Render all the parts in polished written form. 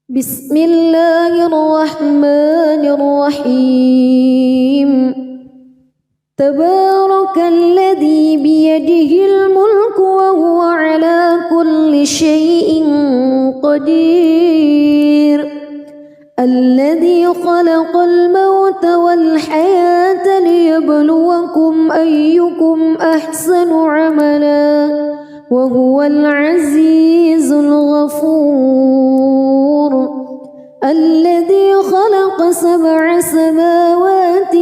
بسم الله الرحمن الرحيم تبارك الذي بيده الملك وهو على كل شيء قدير الذي خلق الموت والحياة ليبلوكم أيكم أحسن عملا وهو العزيز الغفور الذي خلق 7 سماوات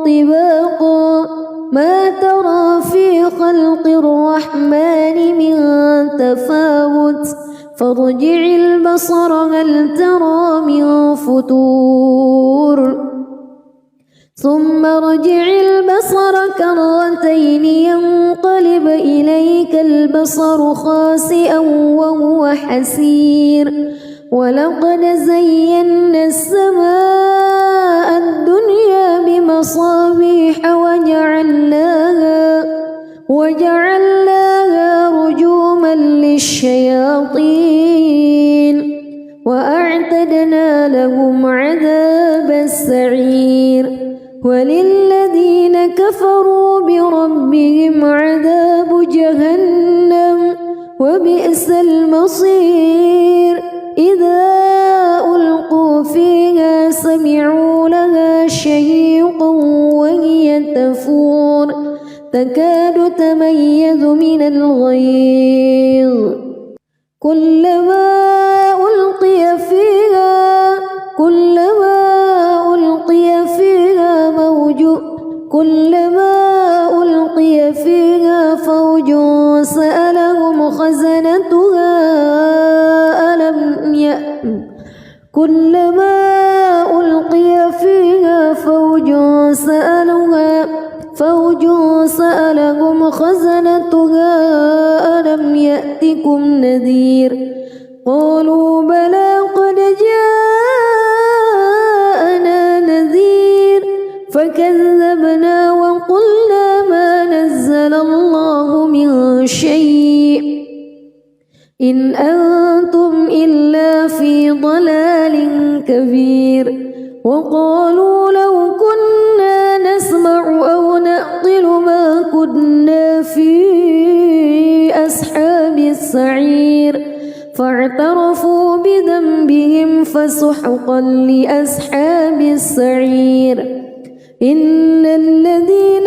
طباقا ما ترى في خلق الرحمن من تفاوت فارجع البصر هل ترى من فتور ثم ارجع البصر كرتين ينقلب إليك البصر خاسئا وهو حسير ولقد زينا السماء الدنيا بمصابيح وجعلناها رجوما للشياطين وأعتدنا لهم عذاب السعير وللذين كفروا بربهم عذاب جهنم وبئس المصير إذا ألقوا فيها سمعوا لها شهيقا وهي تفور تكاد تميز من الغيظ كلما ألقي فيها فوج سألهم خزنتها ألم يأتكم نذير قالوا بلى قد جاءنا نذير فكذبنا وقلنا ما نزل الله من شيء إن أنتم إلا في ضلال كبير وقالوا لو كنا نسمع أو نعقل ما كنا في أصحاب السعير فاعترفوا بذنبهم فسحقا لأصحاب السعير إن الذين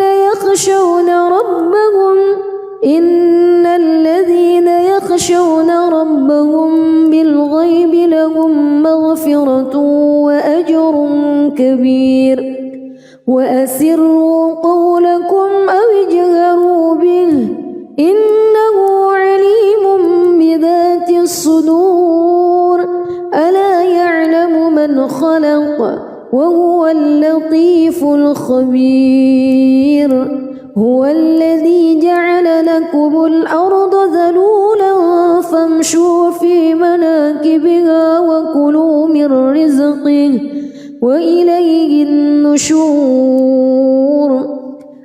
يخشون ربهم بالغيب لهم مغفرة وأجر كبير وأسروا قولكم أو اجهروا به إنه عليم بذات الصدور ألا يعلم من خلق وهو اللطيف الخبير هو الذي جعل لكم الأرض ذلولا فامشوا في مناكبها وكلوا من رزقه وإليه النشور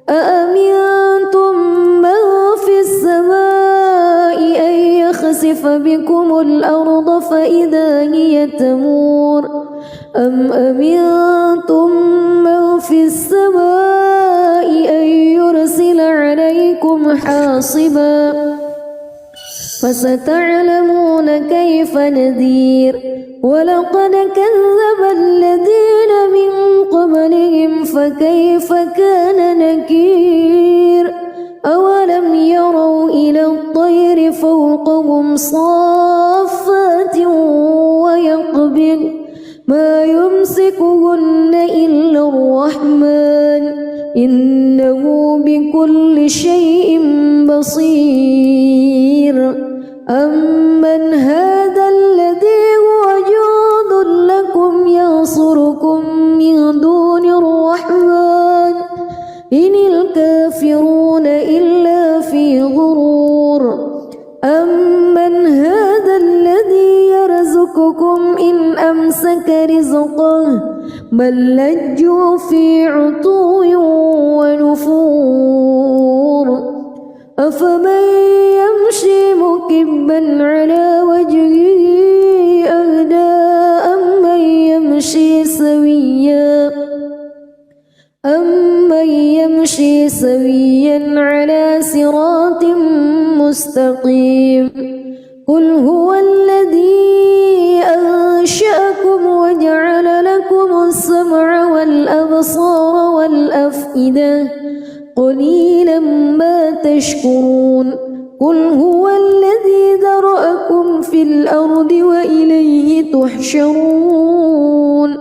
أأمنتم من في السماء أن يخسف بكم الأرض فإذا هي تمور أم أمنتم من في السماء أن يرسل عليكم حاصبا فستعلمون كيف نذير ولقد كذب الذين من قبلهم فكيف كان نكير أولم يروا إلى الطير فوقهم صافات ويقبض ما يمسكهن إلا الرحمن إنه بكل شيء بصير أمن هذا الذي هو جند لكم ينصركم من دون الرحمن إن الكافرون إلا في غرور أمن هذا الذي يرزقكم إن أمسك رزقه بل لجوا في عتو ونفور أفمن يمشي مكبا على وجهه أهدى سويا على صراط مستقيم قل هو الذي أنشأكم وجعل لكم السمع والأبصار والأفئدة قليلا ما تشكرون قل هو الذي ذرأكم في الأرض وإليه تحشرون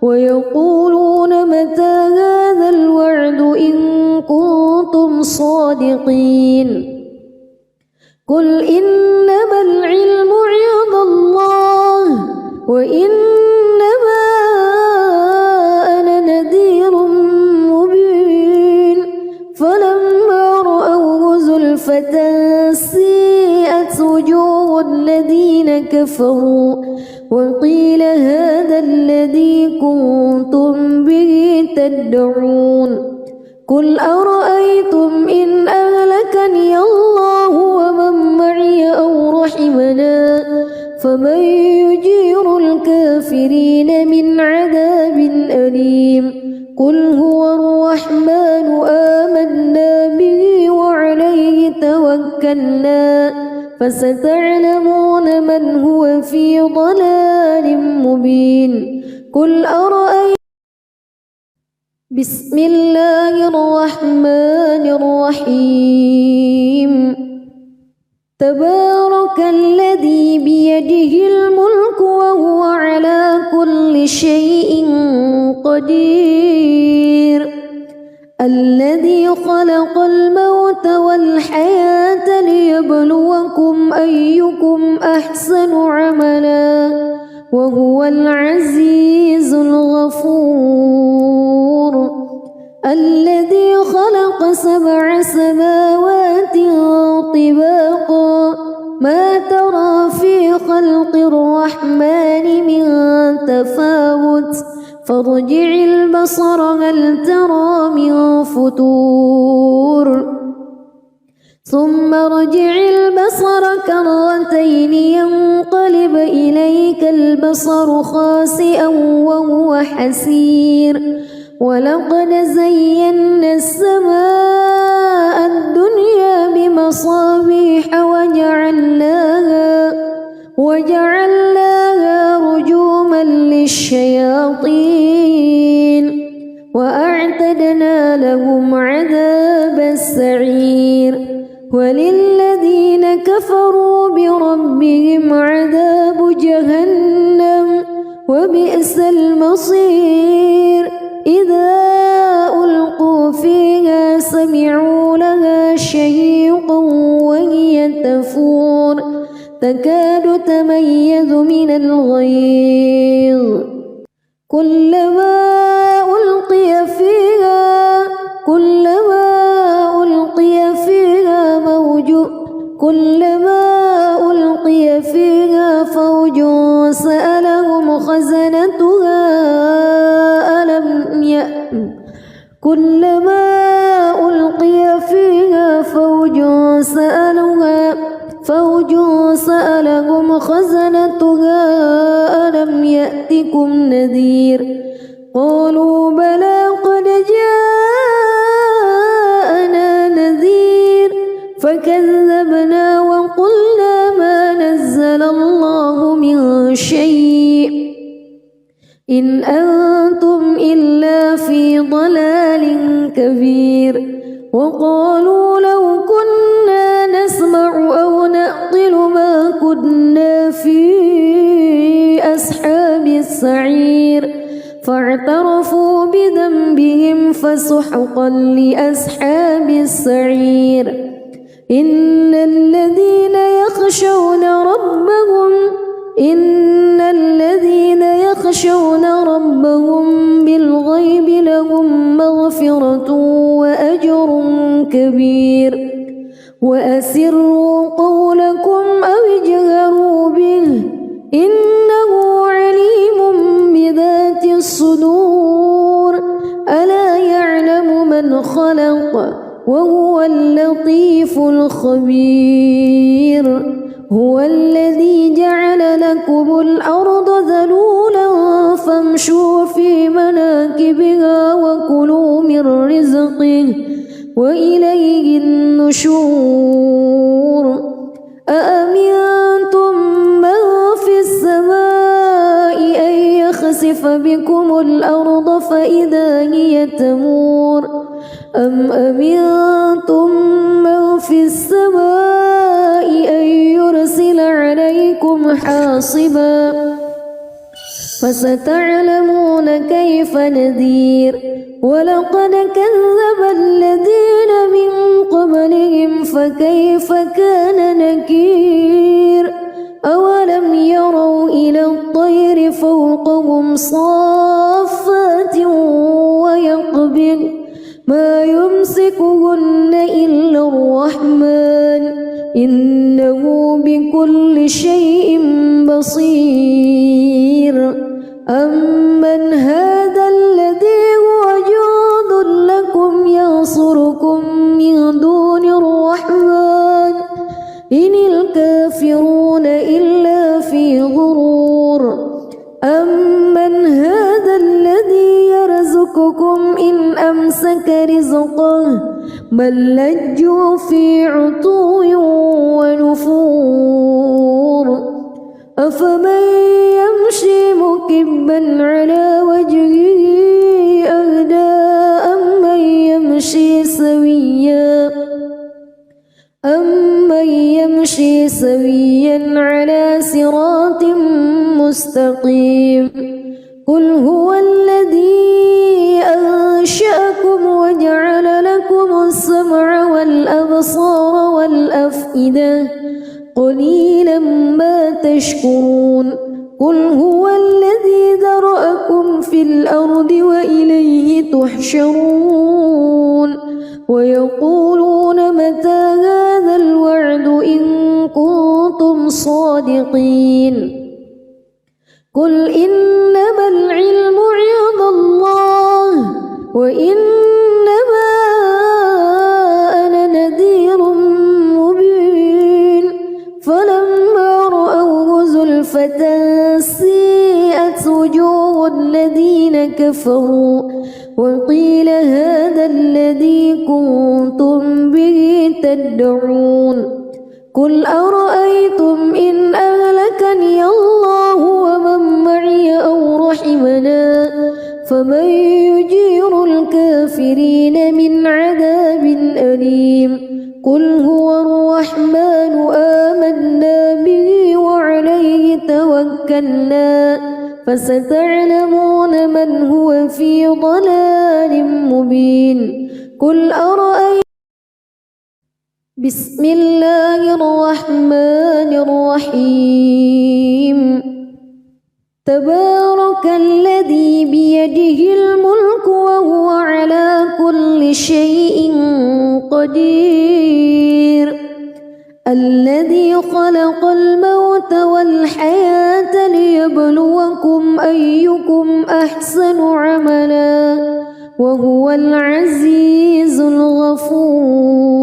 ويقولون متى هذا الوعد إن كنتم صادقين قل إنما العلم عند الله وإنما أنا نذير مبين فلما رأوه زلفة سيئت وجوه الذين كفروا وقيل هذا الذي كنتم به تدعون قل أرأيتم إن أهلكني الله ومن معي أو رحمنا فمن يجير الكافرين من عذاب أليم قل هو الرحمن آمنا به وعليه توكلنا فستعلمون من هو في ضلال مبين قل أرأيتم بسم الله الرحمن الرحيم تبارك الذي بيده الملك وهو على كل شيء قدير الذي خلق الموت والحياة ليبلوكم أيكم أحسن عملا وهو العزيز الغفور الذي خلق 7 سماوات طباقا ما ترى في خلق الرحمن من تفاوت فارجع البصر هل ترى من فتور ثم ارجع البصر كرتين ينقلب إليك البصر خاسئا وهو حسير ولقد زينا السماء الدنيا بمصابيح وجعلناها رجوما للشياطين وأعتدنا لهم عذاب السعير وللذين كفروا بربهم عذاب جهنم وبئس المصير إذا ألقوا فيها سمعوا لها شهيقا وهي تفور تكاد تميز من الغيظ كلما ألقي فيها فوج سألهم خزنتها كلما ألقي فيها فوج سألهم خزنتها ألم يأتكم نذير قالوا بلى قد جاءنا نذير فكذبنا وقلنا ما نزل الله من شيء إن أنتم إلا في ضلال كبير وقالوا لو كنا نسمع أو نعقل ما كنا في أصحاب السعير فاعترفوا بذنبهم فسحقا لأصحاب السعير إن الذين يخشون ربهم بالغيب لهم مغفرة وأجر كبير وأسروا قولكم أو اجهروا به إنه عليم بذات الصدور ألا يعلم من خلق وهو اللطيف الخبير هو الذي جعل لكم الأرض ذلولا فامشوا في مناكبها وكلوا من رزقه وإليه النشور أأمنتم من في السماء أن يخسف بكم الأرض فإذا هي تمور أم أمنتم من في السماء أن يرسل عليكم حاصبا فستعلمون كيف نذير ولقد كذب الذين من قبلهم فكيف كان نكير أولم يروا إلى الطير فوقهم صافات ويقبض ما يمسكهن إلا الرحمن إنه بكل شيء بصير أمن هذا الذي هو جند لكم ينصركم من دون الرحمن إن الكافرون إلا في غرور أمن هذا الذي يرزقكم إن أمسك رزقه بل لجوا في عتو ونفور أفمن يمشي مكبا على وجهه أهدى أمن يمشي سويا على صراط مستقيم قل هو الذي أنشأكم وجعل لكم السمع والأبصار والأفئدة قليلا ما تشكرون قل هو الذي ذرأكم في الأرض وإليه تحشرون ويقولون متى هذا الوعد إن كنتم صادقين قل إنما العلم عند الله وإنما أنا نذير مبين فلما رأوه زلفة سيئت وجوه الذين كفروا وقيل هذا الذي كنتم به تدعون قل أرأيتم إن أهلكني الله ومن معي أو رحمنا فمن يجير الكافرين من عذاب أليم قل هو الرحمن آمنا به وعليه توكلنا فستعلمون من هو في ضلال مبين قل أرأيتم بسم الله الرحمن الرحيم تبارك الذي بيده الملك وهو على كل شيء قدير الذي خلق الموت والحياة ليبلوكم أيكم أحسن عملا وهو العزيز الغفور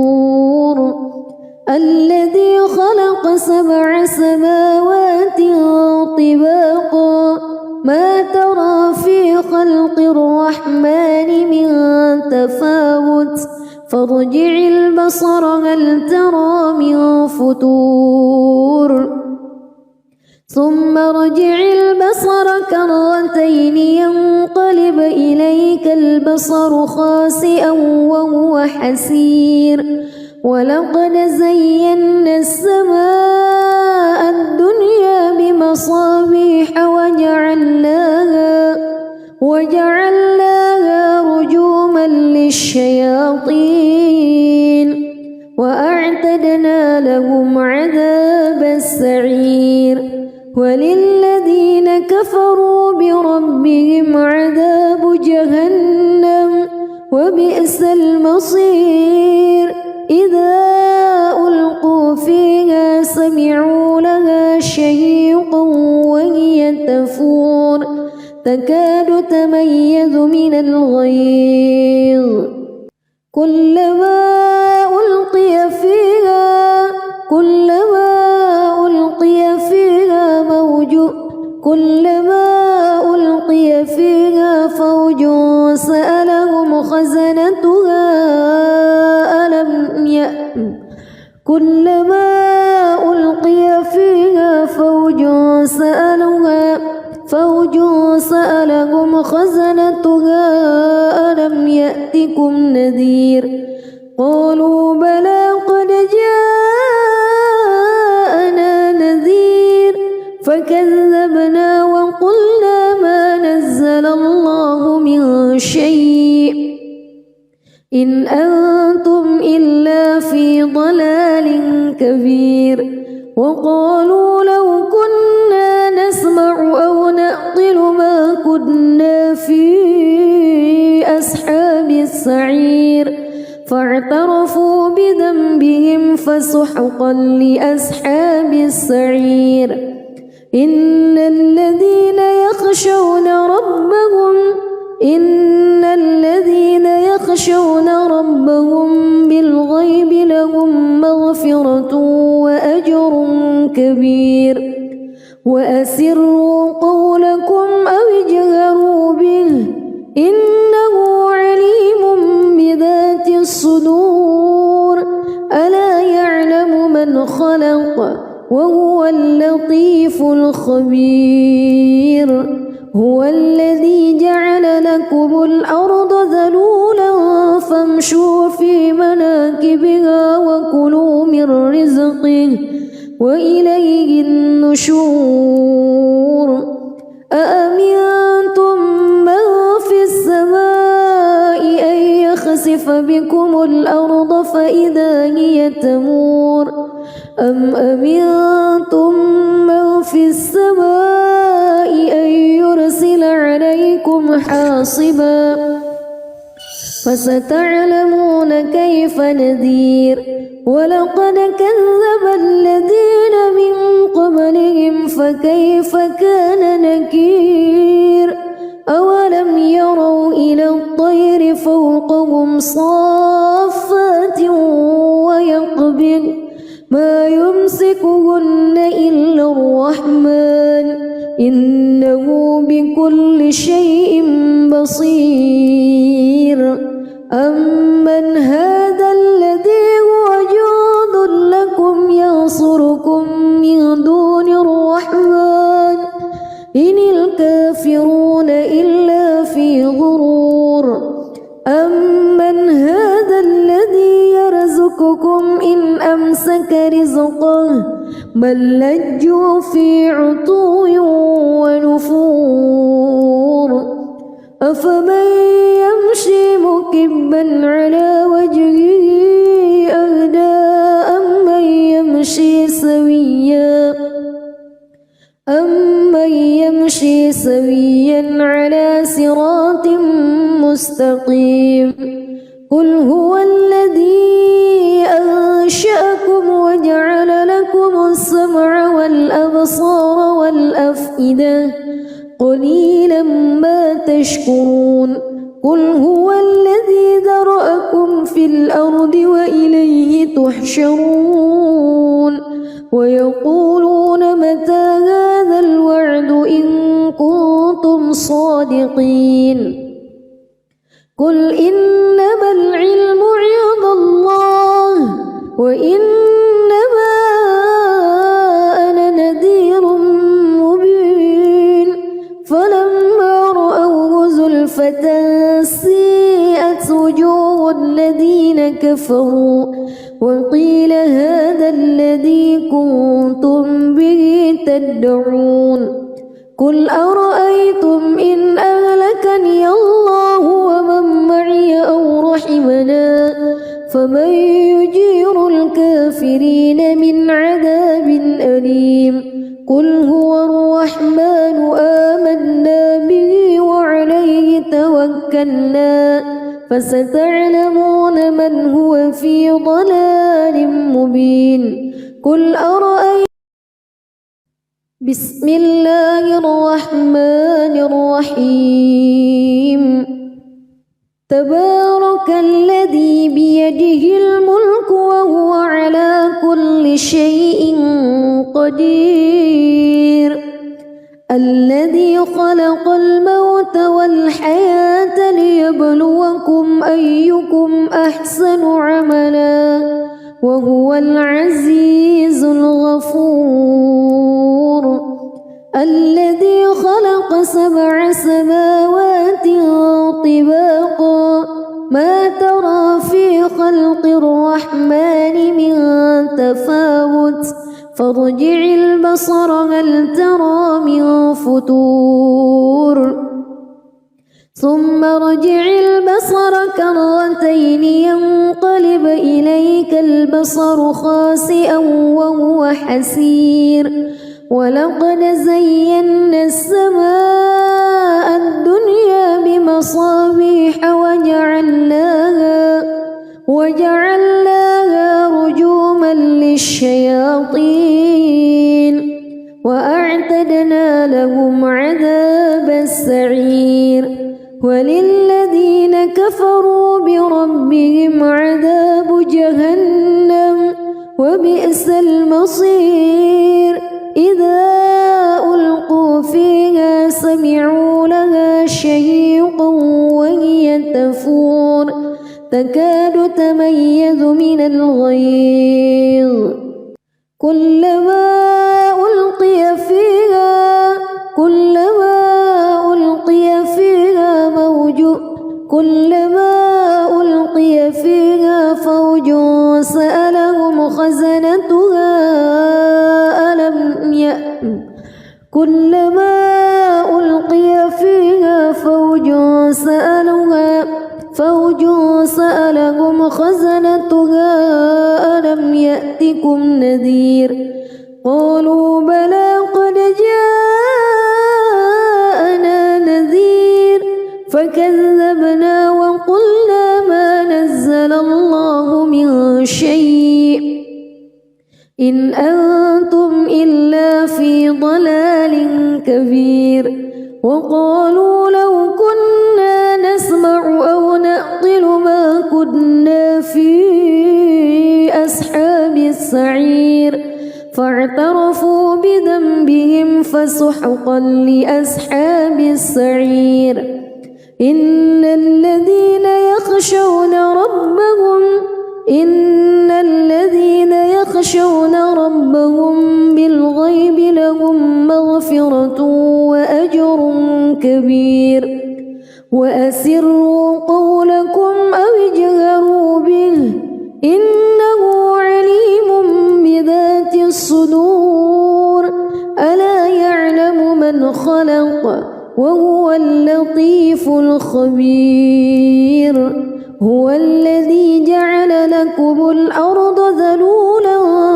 الذي خلق 7 سماوات طباقا ما ترى في خلق الرحمن من تفاوت فارجع البصر هل ترى من فتور ثم ارجع البصر كرتين ينقلب إليك البصر خاسئا وهو حسير ولقد زينا السماء الدنيا بمصابيح وجعلناها رجوما للشياطين وأعتدنا لهم عذاب السعير وللذين كفروا بربهم عذاب جهنم وبئس المصير إذا ألقوا فيها سمعوا لها شهيقا وهي تفور تكاد تميز من الغيظ كلما ألقي فيها فوج سألهم خزنتها فوج سألهم خزنتها ألم يأتكم نذير قالوا بلى قد جاءنا نذير فكذبنا وقلنا ما نزل الله من شيء إن أنتم إلا في ضلال كبير وقالوا لو كنا نسمع أو نعقل ما كنا في أصحاب السعير فاعترفوا بذنبهم فسحقا لأصحاب السعير إن الذين يخشون ربهم بالغيب لهم مغفرة وأجر كبير وأسروا قولكم أو اجهروا به إنه عليم بذات الصدور ألا يعلم من خلق وهو اللطيف الخبير هو الذي جعل لكم الأرض ذلولا فامشوا في مناكبها وكلوا من رزقه وإليه النشور أأمنتم من في السماء أن يخسف بكم الأرض فإذا هي تمور أم أمنتم من في السماء أن يرسل عليكم حاصبا فستعلمون كيف نذير ولقد كذب الذين من قبلهم فكيف كان نكير أولم يروا إلى الطير فوقهم صافات ويقبض ما يمسكهن إلا الرحمن إنه بكل شيء بصير أمن هذا الذي هو جند لكم ينصركم من دون الرحمن إن الكافرون إلا في غرور أمن هذا الذي يرزقكم إن أمسك رزقه بل لجوا في عتو ونفور أفمن يمشي مكبا على وجهه أهدى أمن يمشي سويا على صراط مستقيم قل هو الذي أنشأكم وجعل لكم السمع والأبصار والأفئدة قليلا ما تشكرون قل هو الذي ذرأكم في الأرض وإليه تحشرون ويقولون متى هذا الوعد إن كنتم صادقين قل إنما العلم عند الله وإنما أنا نذير مبين فلما رأوه زلفة سيئت وجوه الذين كفروا وقيل هذا الذي كنتم به تدعون قل أرأيتم إن أهلكني الله ومن معي أو رحمنا فمن يجير الكافرين من عذاب أليم قل هو الرحمن آمنا به وعليه توكلنا فستعلمون من هو في ضلال مبين قل أرأيتم بسم الله الرحمن الرحيم تبارك الذي بيده الملك وهو على كل شيء قدير الذي خلق الموت والحياة ليبلوكم أيكم أحسن عملا وهو العزيز الغفور الذي خلق 7 سماوات طباقا ما ترى في خلق الرحمن من تفاوت فارجع البصر هل ترى من فتور ثم ارجع البصر كرتين ينقلب إليك البصر خاسئا وهو حسير ولقد زينا السماء الدنيا بمصابيح وجعلناها رجوما للشياطين وأعتدنا لهم عذاب السعير وللذين كفروا بربهم عذاب جهنم وبئس المصير إذا ألقوا فيها سمعوا لها شهيقا وهي تفور تكاد تميز من الغيظ كلما ألقي فيها فوج سألهم خزنتها ألم يأتكم نذير قالوا بلى قد جاءنا نذير فكذبنا وقلنا ما نزل الله من شيء إن أنتم إلا في ضلال كبير وقالوا لو كنا نسمع أو نعقل ما كنا في أصحاب السعير فاعترفوا بذنبهم فسحقا لأصحاب السعير إن الذين يخشون ربهم بالغيب لهم مغفرة وأجر كبير وأسروا قولكم أو اجهروا به إنه عليم بذات الصدور ألا يعلم من خلق وهو اللطيف الخبير هو الذي جعل لكم الأرض ذلولا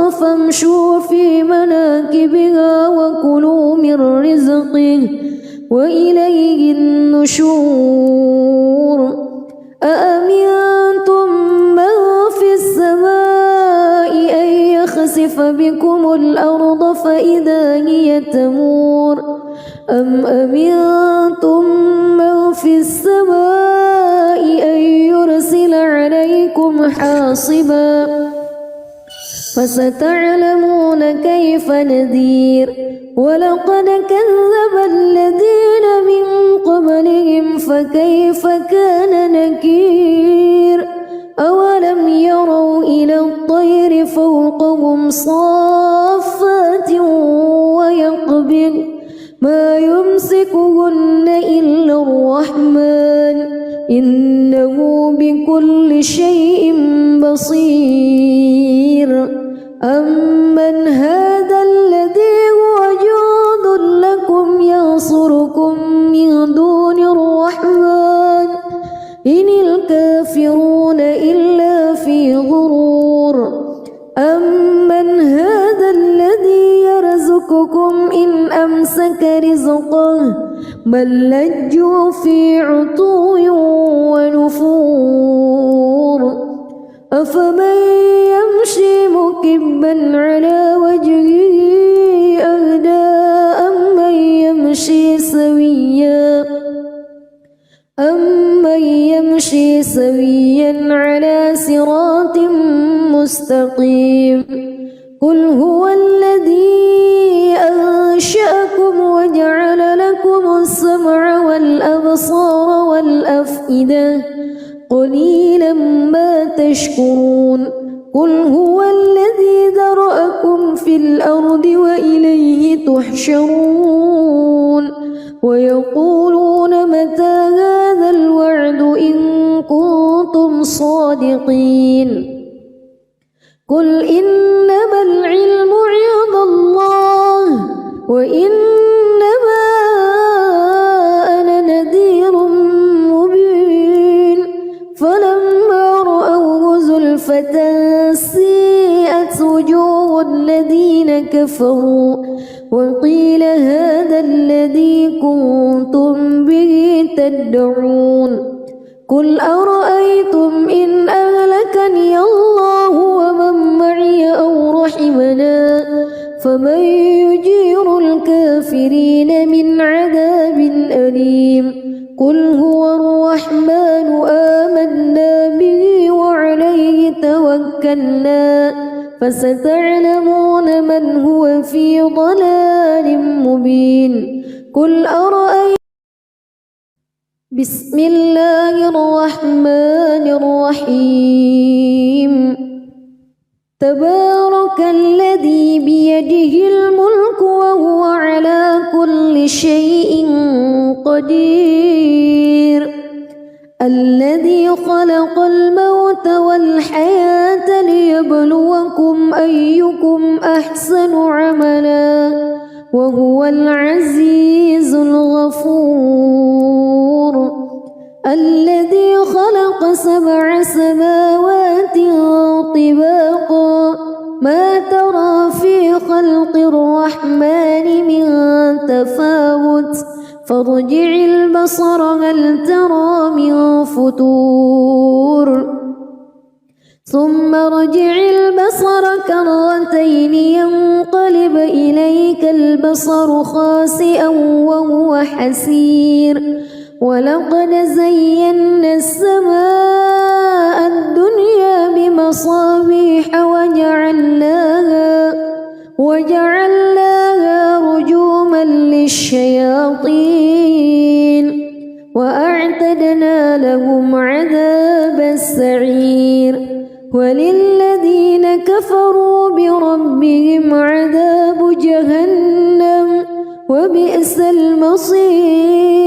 فامشوا في مناكبها وكلوا من رزقه وإليه النشور أأمنتم من في السماء أن يخسف بكم الأرض فإذا هي تمور أم أمنتم من في السماء أن يرسل عليكم حاصبا فستعلمون كيف نذير ولقد كذب الذين من قبلهم فكيف كان نكير أولم يروا إلى الطير فوقهم صافات ويقبض ما يمسكهن إلا الرحمن إنه بكل شيء بصير أمن هذا الذي هو جند لكم ينصركم من دون الرحمن إن الكافرون إلا في غرور أمن هذا الذي يرزقكم إن أمسك رزقه بل لجوا في عتو ونفور أفمن يمشي مكبا على وجهه أهدى أمن يمشي سويا على صراط مستقيم قل هو الذي أنشأكم وجعل لكم السمع والأبصار والأفئدة قليلا ما تشكرون قل هو الذي ذرأكم في الأرض وإليه تحشرون ويقولون متى هذا الوعد إن كنتم صادقين قل إنما العلم عند الله وإنما أنا نذير مبين فلما رأوه زلفة سيئت وجوه الذين كفروا وقيل هذا الذي كنتم به تدعون قل أرأيتم إن أهلكني الله ومن معي أو رحمنا فمن يجير الكافرين من عذاب أليم قل هو الرحمن آمنا به وعليه توكلنا فستعلمون من هو في ضلال مبين قل أرأيتم بسم الله الرحمن الرحيم تبارك الذي بيده الملك وهو على كل شيء قدير الذي خلق الموت والحياة ليبلوكم أيكم أحسن عملا وهو العزيز الغفور الذي خلق 7 سماوات طباقا ما ترى في خلق الرحمن من تفاوت فارجع البصر هل ترى من فتور ثم ارجع البصر كرتين ينقلب إليك البصر خاسئا وهو حسير ولقد زينا السماء الدنيا بمصابيح وجعلناها رجوما للشياطين وأعتدنا لهم عذاب السعير وللذين كفروا بربهم عذاب جهنم وبئس المصير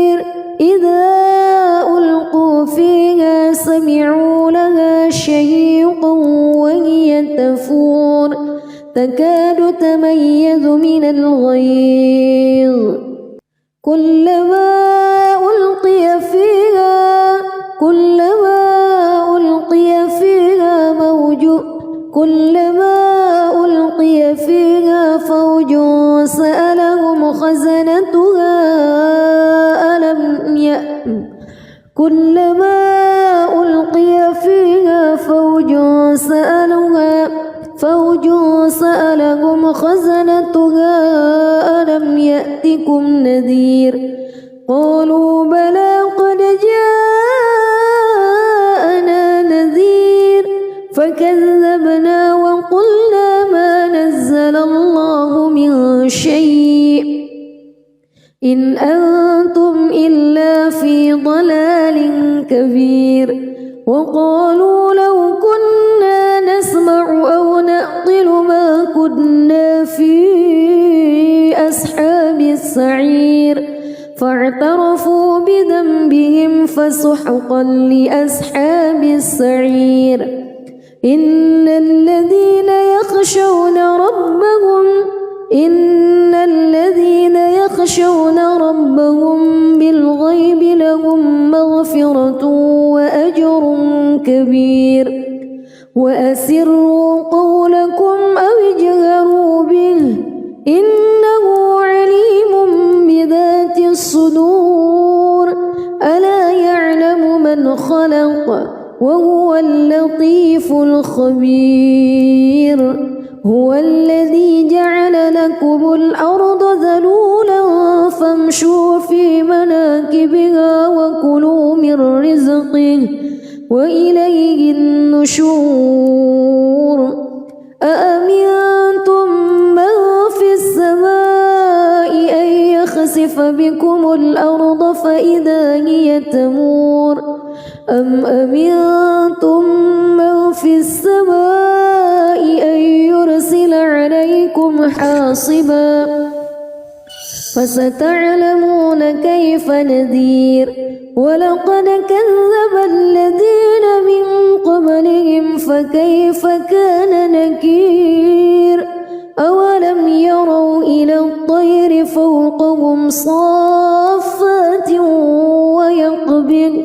إذا ألقوا فيها سمعوا لها شهيقا وهي تفور تكاد تميز من الغيظ كلما ألقي فيها فوج سألهم خزنتها كلما ألقي فيها فوج سألهم خزنتها ألم يأتكم نذير قالوا بلى قد جاءنا نذير فكذبنا وقلنا ما نزل الله من شيء إن أنتم إلا في ضلال كبير وقالوا لو كنا نسمع أو نعقل ما كنا في أصحاب السعير فاعترفوا بذنبهم فسحقا لأصحاب السعير إن الذين يخشون ربهم بالغيب لهم مغفرة وأجر كبير وأسروا قولكم أو اجهروا به إنه عليم بذات الصدور ألا يعلم من خلق وهو اللطيف الخبير هو الذي جعل لكم الأرض ذلولا فامشوا في مناكبها وكلوا من رزقه وإليه النشور أأمنتم من في السماء أن يخسف بكم الأرض فإذا هي تمور أم أمنتم من في السماء عليكم حاصبا فستعلمون كيف نذير ولقد كذب الذين من قبلهم فكيف كان نكير أولم يروا إلى الطير فوقهم صافات ويقبض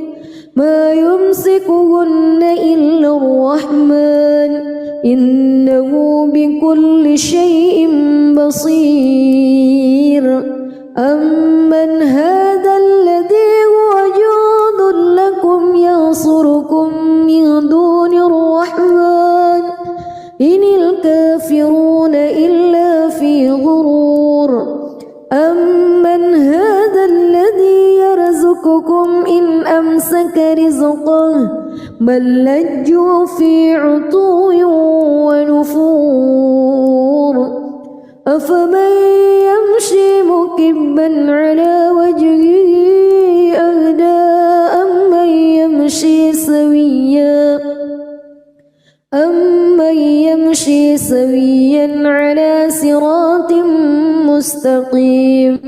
ما يمسكهن إلا الرحمن إنه بكل شيء بصير أمن هذا الذي هو جند لكم ينصركم من دون الرحمن إن الكافرون إلا في غرور أمن هذا الذي يرزقكم إن أمسك رزقه بل لجوا في عتو ونفور أفمن يمشي مكبا على وجهه أهدى أمن يمشي سويا على صراط مستقيم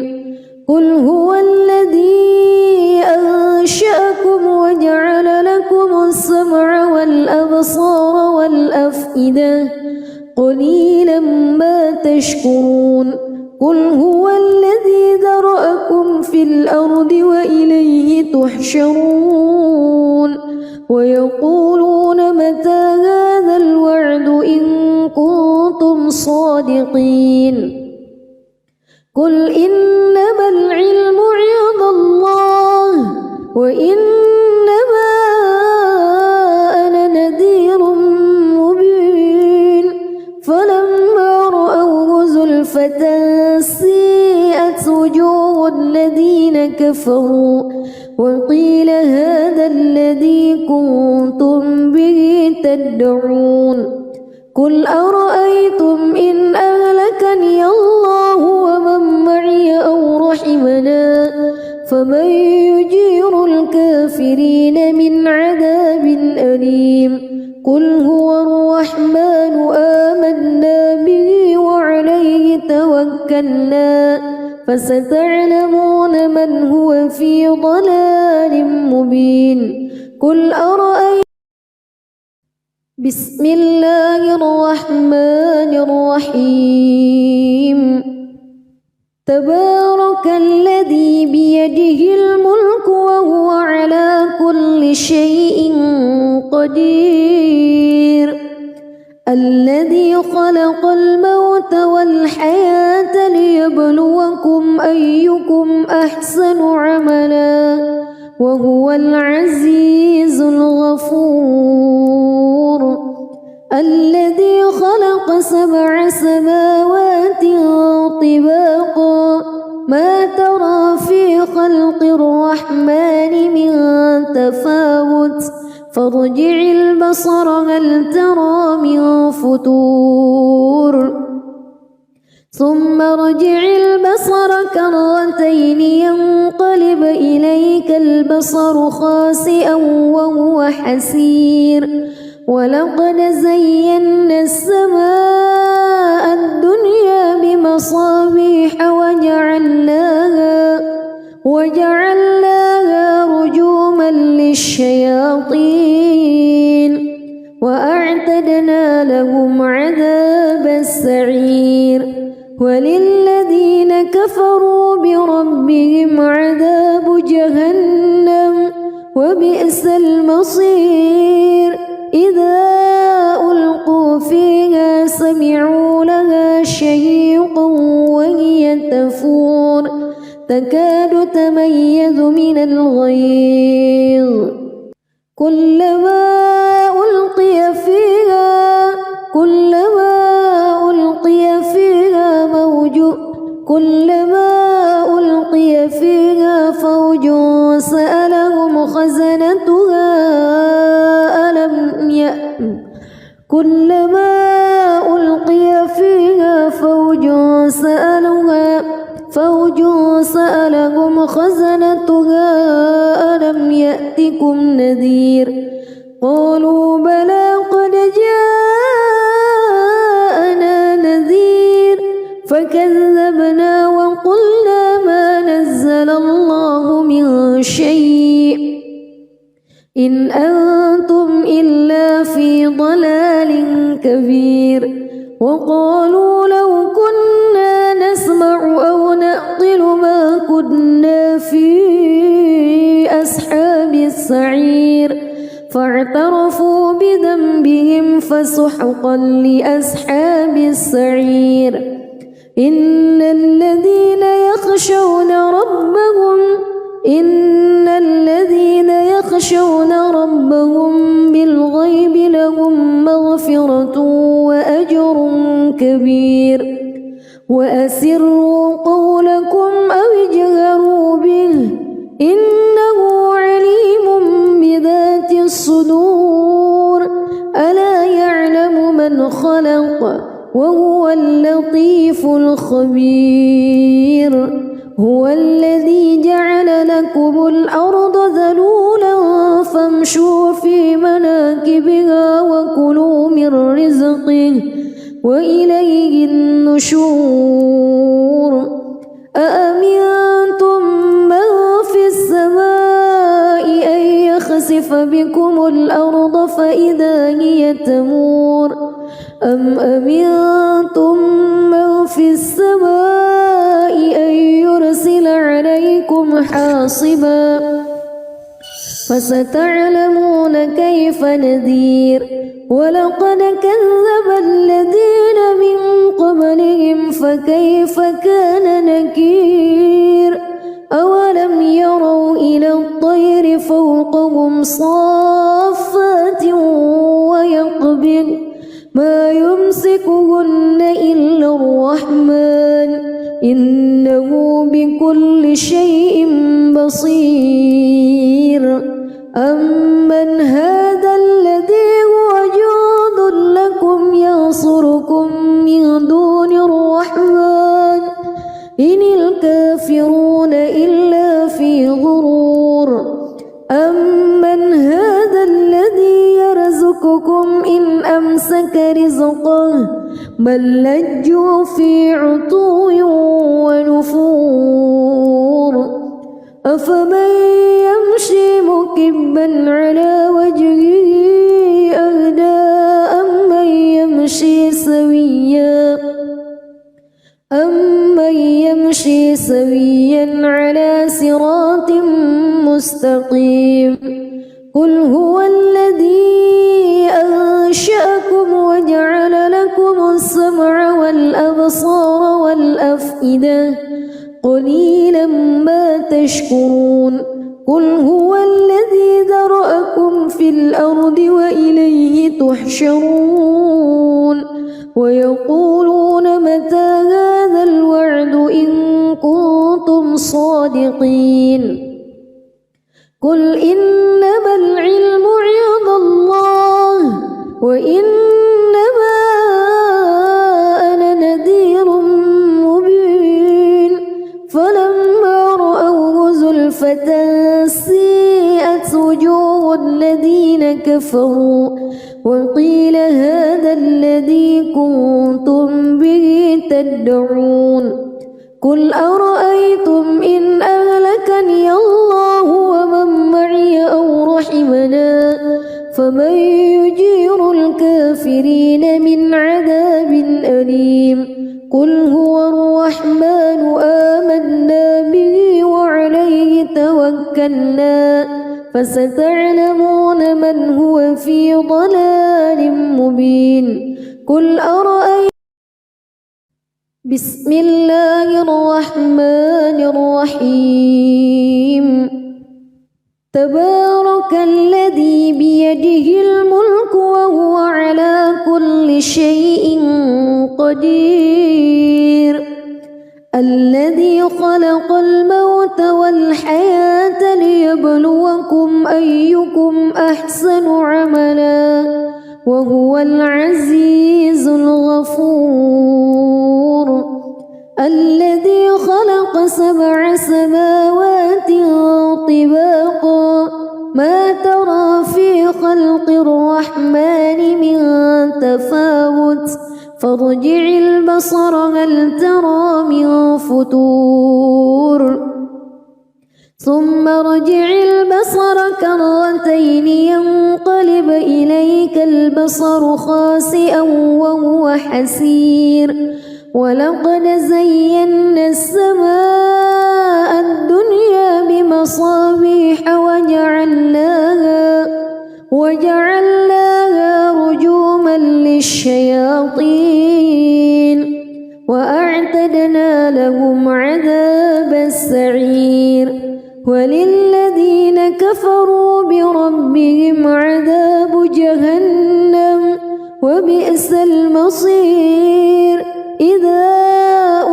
قل هو الذي أنشأكم وجعل لكم السمع والأبصار والأفئدة قليلا ما تشكرون قل هو الذي ذرأكم في الأرض وإليه تحشرون ويقولون متى هذا الوعد إن كنتم صادقين قل إنما العلم عند الله وإنما أنا نذير مبين فلما رأوه زلفة سيئت وجوه الذين كفروا وقيل هذا الذي كنتم به تدعون قل أرأيتم إن أهلكني الله ومن معي أو رحمنا فمن يجير الكافرين من عذاب أليم قل هو الرحمن آمنا به وعليه توكلنا فستعلمون من هو في ضلال مبين قل أرأيتم بسم الله الرحمن الرحيم تبارك الذي بيده الملك وهو على كل شيء قدير الذي خلق الموت والحياة ليبلوكم أيكم أحسن عملا وهو العزيز الغفور الذي خلق 7 سماوات طباقا ما ترى في خلق الرحمن من تفاوت فارجع البصر هل ترى من فتور ثم ارجع البصر كرتين ينقلب إليك البصر خاسئا وهو حسير ولقد زينا السماء الدنيا بمصابيح وجعلناها رجوما للشياطين وأعتدنا لهم عذاب السعير وللذين كفروا بربهم عذاب جهنم وبئس المصير إذا ألقوا فيها سمعوا لها شهيقا وهي تفور تكاد تميز من الغيظ كلما ألقي فيها فوج سألهم خزنتها كلما ألقي فيها فوج سألهم خزنتها ألم يأتكم نذير قالوا بلى قد جاءنا نذير نزل الله من شيء إن أنتم إلا في ضلال كبير وقالوا لو كنا نسمع أو نعقل ما كنا في أصحاب السعير فاعترفوا بذنبهم فسحقا لأصحاب السعير إن الذين يخشون ربهم بالغيب لهم مغفرة وأجر كبير وأسروا قولكم أو اجهروا به إنه عليم بذات الصدور ألا يعلم من خلق وهو اللطيف الخبير هو الذي جعل لكم الأرض ذلولا فامشوا في مناكبها وكلوا من رزقه وإليه النشور أأمنتم من في السماء أن يخسف بكم الأرض فإذا هي تمور أم أمنتم من في السماء أن يرسل عليكم حاصبا فستعلمون كيف نذير ولقد كذب الذين من قبلهم فكيف كان نكير أولم يروا إلى الطير فوقهم صافات ويقبض ما يمسكهن إلا الرحمن إنه بكل شيء بصير أمن هذا الذي هو جند لكم ينصركم من دون الرحمن إن الكافرون إلا في غرور أمن هذا الذي يرزقكم إن أمسك رزقه بل لجوا في عتو ونفور أفمن يمشي مكبا على وجهه أهدى أمن يمشي سويا على صراط مستقيم قل هو الذي أنشأكم وجعل لكم السمع والأبصار والأفئدة قليلا ما تشكرون قل هو الذي ذرأكم في الأرض وإليه تحشرون ويقولون متى هذا الوعد إن كنتم صادقين قل إنما العلم عند الله وإنما أنا نذير مبين فلما رأوه زلفة سيئت وجوه الذين كفروا وقيل هذا الذي كنتم به تدعون قل أرأيتم إن أهلكني الله ومن معي أو رحمنا فمن يجير الكافرين من عذاب أليم قل هو الرحمن آمنا به وعليه توكلنا فستعلمون من هو في ضلال مبين قل أرأيتم بسم الله الرحمن الرحيم تبارك الذي بيده الملك وهو على كل شيء قدير الذي خلق الموت والحياة ليبلوكم أيكم أحسن عملا وهو العزيز الغفور الذي خلق 7 سماوات طباقا ما ترى في خلق الرحمن من تفاوت فارجع البصر هل ترى من فتور ثم ارجع البصر كرتين ينقلب إليك البصر خاسئا وهو حسير ولقد زينا السماء الدنيا بمصابيح وجعلناها رجوما للشياطين وأعتدنا لهم عذاب السعير وللذين كفروا بربهم عذاب جهنم وبئس المصير إذا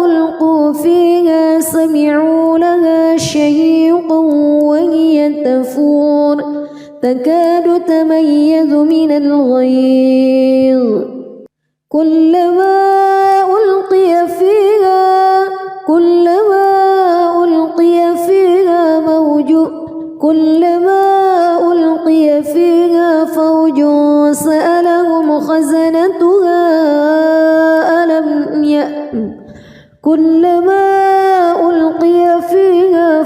ألقوا فيها سمعوا لها شهيقا وهي تفور تكاد تميز من الغيظ كلما ألقي فيها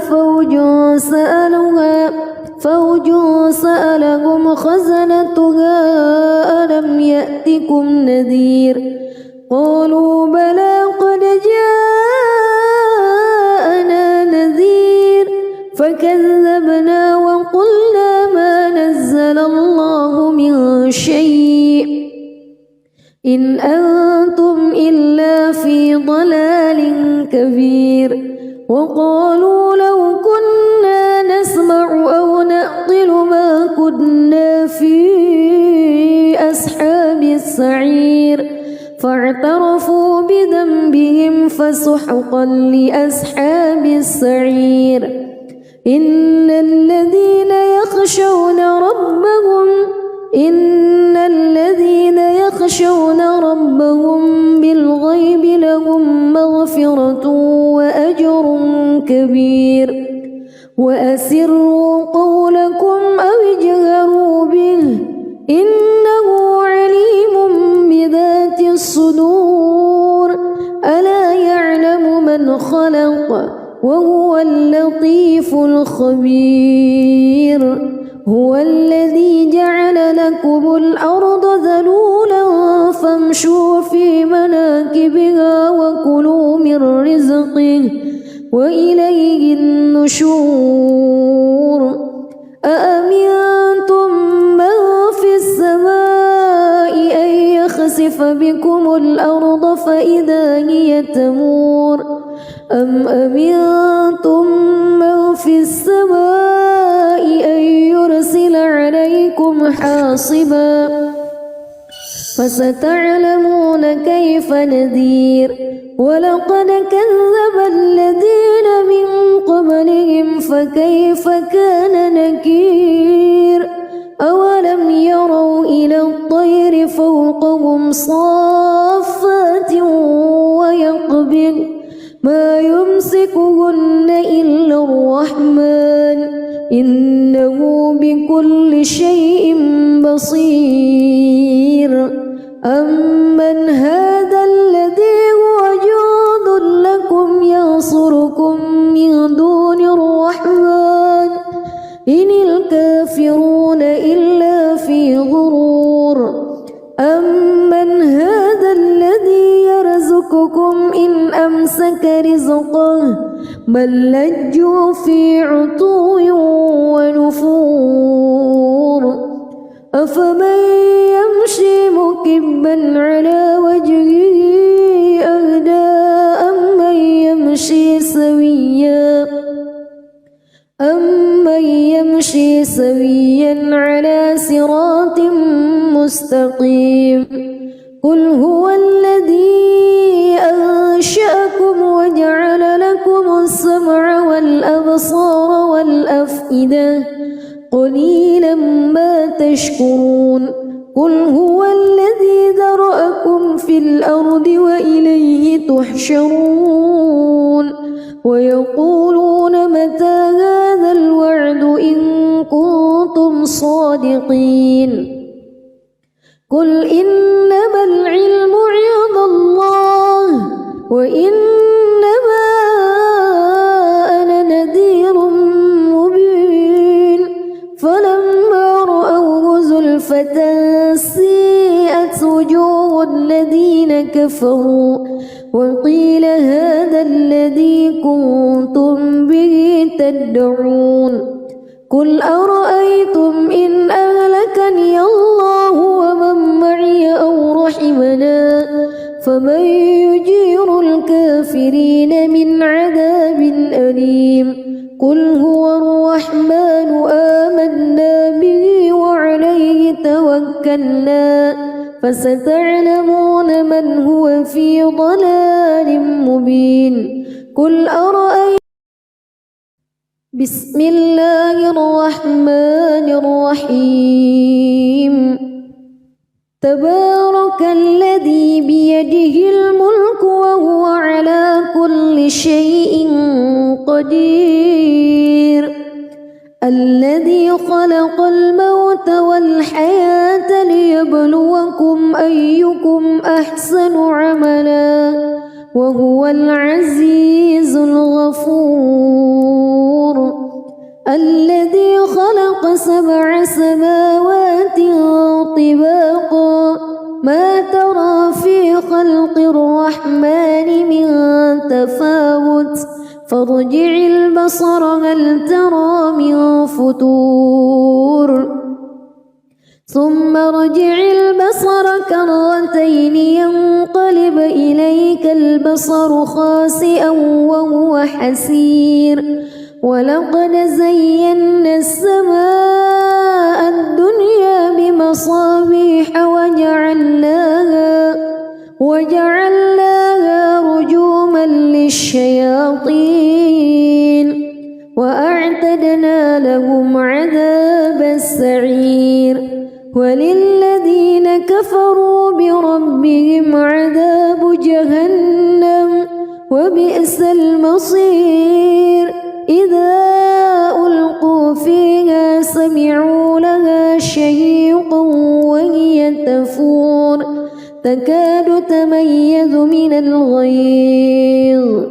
فوج سألهم خزنتها ألم يأتكم نذير قالوا بلى قد جاءنا نذير فكذبنا وقلنا ما نزل الله من شيء إن أنتم إلا في ضلال كبير وقالوا لو كنا نسمع أو نعقل ما كنا في أصحاب السعير فاعترفوا بذنبهم فسحقا لأصحاب السعير إن الذين يخشون ربهم بالغيب لهم مغفرة وأجر كبير وأسروا قولكم أو اجهروا به إنه عليم بذات الصدور ألا يعلم من خلق وهو اللطيف الخبير هو الذي جعل لكم الأرض ذلولا فامشوا في مناكبها وكلوا من رزقه وإليه النشور أأمنتم من في السماء أن يخسف بكم الأرض فإذا هي تمور أم أمنتم من في السماء أن يرسل عليكم حاصبا فستعلمون كيف نذير ولقد كذب الذين من قبلهم فكيف كان نكير أولم يروا إلى الطير فوقهم صافات ويقبض ما يمسكهن إلا الرحمن إنه بكل شيء بصير أمن هذا الذي هو جند لكم ينصركم من دون الرحمن إن الكافرون إلا في غرور أمن هذا الذي يرزقكم إن أمسك رزقه بل لجوا في عتو ونفور أفمن يمشي مكبا على وجهه أهدى أمن يمشي سويا على صراط مستقيم قل هو الذي أنشأكم وجعل لكم السمع والأبصار والأفئدة قليلا ما تشكرون قل هو الذي ذرأكم في الأرض وإليه تحشرون ويقولون متى هذا الوعد إن كنتم صادقين قل إنما العلم عند الله وإنما أنا نذير كفروا وقيل هذا الذي كنتم به تدعون قل أرأيتم إن أهلكني الله ومن معي أو رحمنا فمن يجير الكافرين من عذاب أليم قل هو الرحمن آمنا به وعليه توكلنا فستعلمون من هو في ضلال مبين قل أرأيتم بسم الله الرحمن الرحيم تبارك الذي بيده الملك وهو على كل شيء قدير الذي خلق الموت والحياة ليبلوكم أيكم أحسن عملا وهو العزيز الغفور الذي خلق 7 سماوات طباقا ما ترى في خلق الرحمن من تفاوت فارجع البصر هل ترى من فتور ثم ارجع البصر كرتين ينقلب إليك البصر خاسئا وهو حسير ولقد زينا السماء الدنيا بمصابيح وجعلناها رجوما للشياطين وأعتدنا لهم عذاب السعير وللذين كفروا بربهم عذاب جهنم وبئس المصير إذا ألقوا فيها سمعوا لها شهيقا وهي تفور تكاد تميز من الغيظ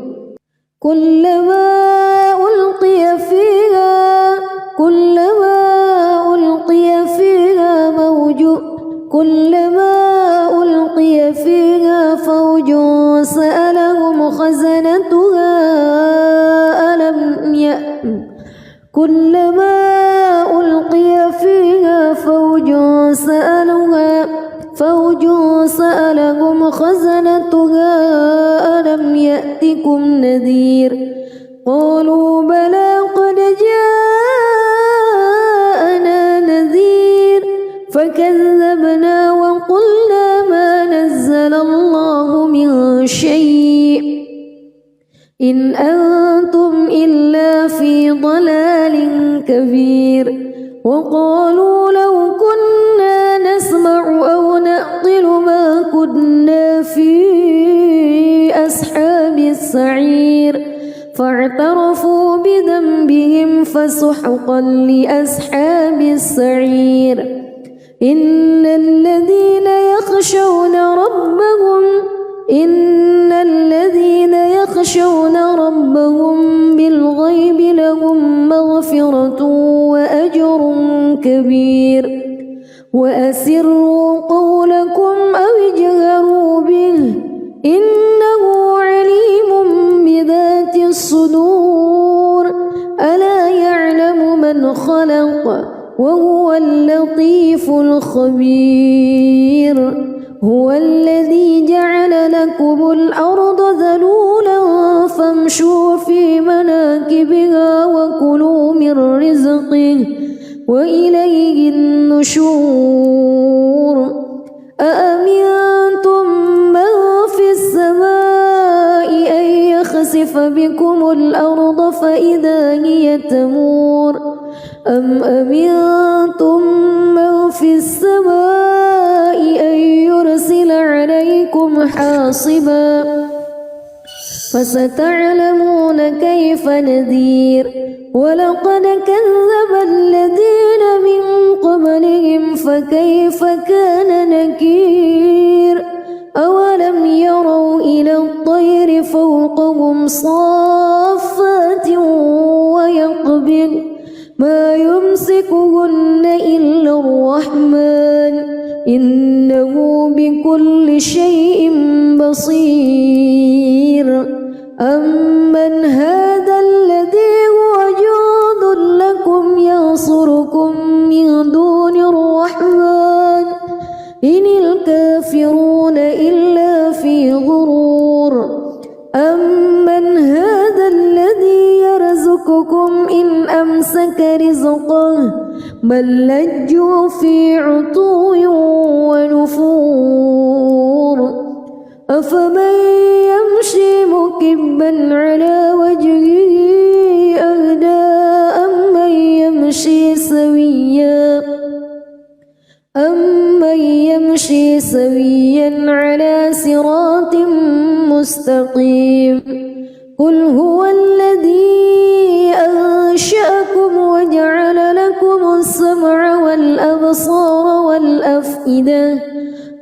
كلما ألقي فيها فوج سألهم خزنتها ألم يأتكم نذير قالوا بلى قد جاءنا نذير فكذبنا وقلنا ما نزل الله من شيء إن أنتم إلا في ضلال كبير وقالوا لو كنا نسمع أو نعقل ما كنا في أصحاب السعير فاعترفوا بذنبهم فسحقا لأصحاب السعير إن الذين يخشون ربهم بالغيب لهم مغفرة وأجر كبير وأسروا قولكم أو اجهروا به إنه عليم بذات الصدور ألا يعلم من خلق وهو اللطيف الخبير هو الذي جعل لكم الأرض ذلولا فامشوا في مناكبها وكلوا من رزقه وإليه النشور أأمنتم من في السماء أن يخسف بكم الأرض فإذا هي تمور أم أمنتم من في السماء أن يرسل عليكم حاصبا فستعلمون كيف نذير ولقد كذب الذين من قبلهم فكيف كان نكير أولم يروا إلى الطير فوقهم صافات ويقبض ما يمسكهن إلا الرحمن إنه بكل شيء بصير أمن هذا الذي هو جند لكم ينصركم من دون الرحمن إن الكافرون إلا في غرور أمن هذا الذي يرزقكم إن أمسك رزقه بل لجوا في عتو ونفور أفمن يمشي مكبا على وجهه أهدى أمن يمشي سويا على صراط مستقيم قل هو الذي أنشأكم وجعل لكم السمع والأبصار والأفئدة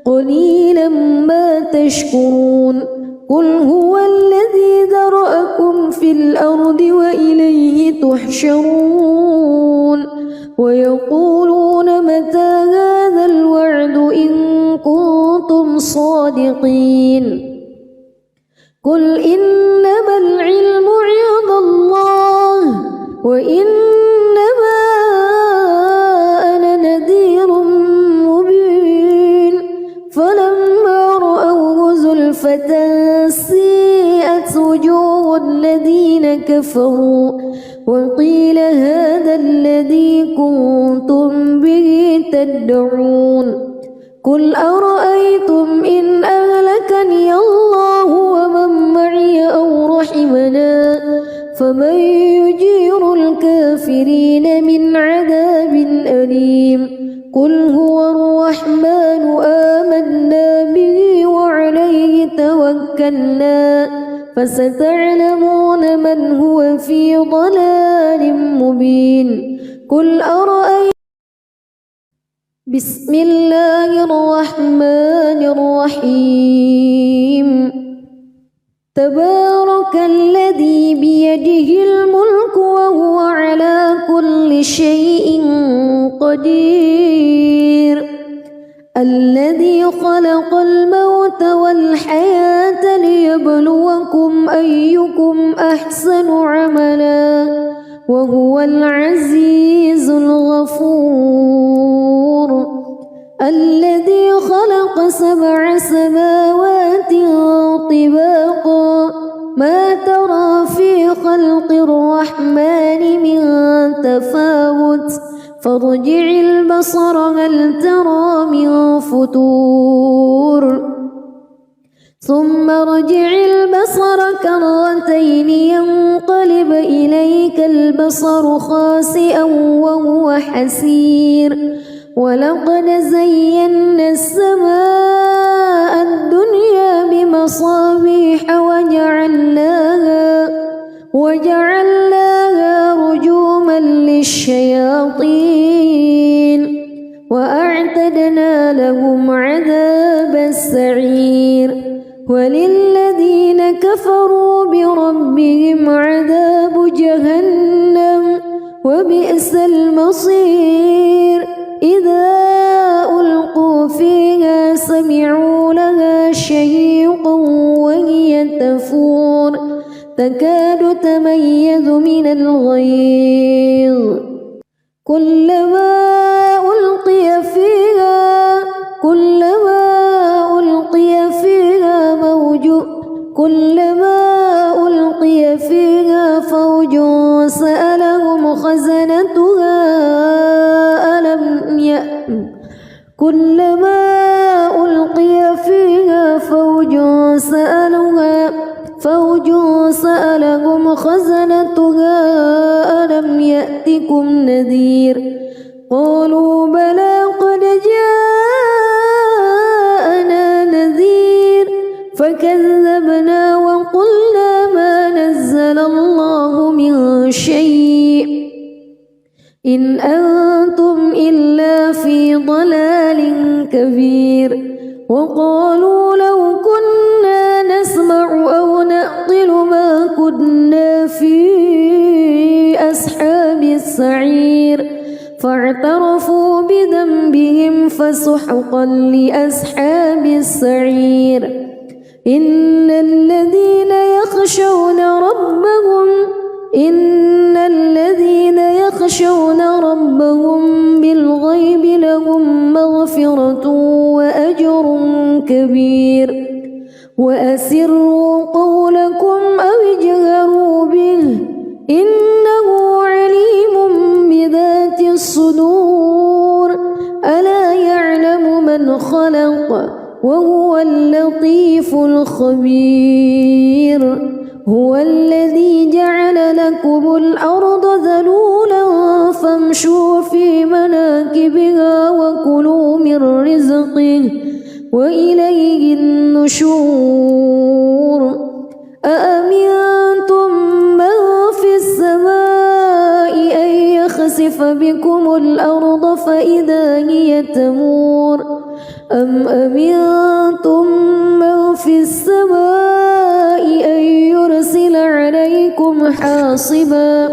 قليلا ما تشكرون قل هو الذي ذرأكم في الأرض وإليه تحشرون ويقولون متى هذا الوعد إن كنتم صادقين قل إنما العلم عند الله وإنما أنا نذير مبين فلما رأوه زلفة سيئت وجوه الذين كفروا وقيل هذا الذي كنتم به تدعون قل أرأيتم إن أهلكني الله ومن معي أو رحمنا فمن يجير الكافرين من عذاب أليم قل هو الرحمن آمنا به وعليه توكلنا فستعلمون من هو في ضلال مبين قل أرأيتم بسم الله الرحمن الرحيم تبارك الذي بيده الملك وهو على كل شيء قدير الذي خلق الموت والحياة ليبلوكم أيكم أحسن عملا وهو العزيز الغفور الذي خلق 7 سماوات طباقا ما ترى في خلق الرحمن من تفاوت فارجع البصر هل ترى من فتور ثم ارجع البصر كرتين ينقلب إليك البصر خاسئا وهو حسير ولقد زينا السماء الدنيا بمصابيح وجعلناها رجوما للشياطين وأعتدنا لهم عذاب السعير وللذين كفروا بربهم عذاب جهنم وبئس المصير إذا ألقوا فيها سمعوا لها شهيقا وهي تفور تكاد تميز من الغيظ كلما ألقي فيها فوج سألهم خزنتها كلما ألقي فيها فوج سألهم خزنتها ألم يأتكم نذير قالوا بلى قد جاءنا نذير فكذبنا وقلنا ما نزل الله من شيء إن أنتم إلا في ضلال كبير وقالوا لو كنا نسمع أو نعقل ما كنا في أصحاب السعير فاعترفوا بذنبهم فسحقا لأصحاب السعير إن الذين يخشون ربهم بالغيب لهم مغفرة وأجر كبير وأسروا قولكم أو اجهروا به إنه عليم بذات الصدور ألا يعلم من خلق وهو اللطيف الخبير هو الذي جعل لكم الأرض ذلولا فامشوا في مناكبها وكلوا من رزقه وإليه النشور أأمنتم من في السماء أن يخسف بكم الأرض فإذا هي تمور أم أمنتم من في السماء أن يرسل عليكم حاصبا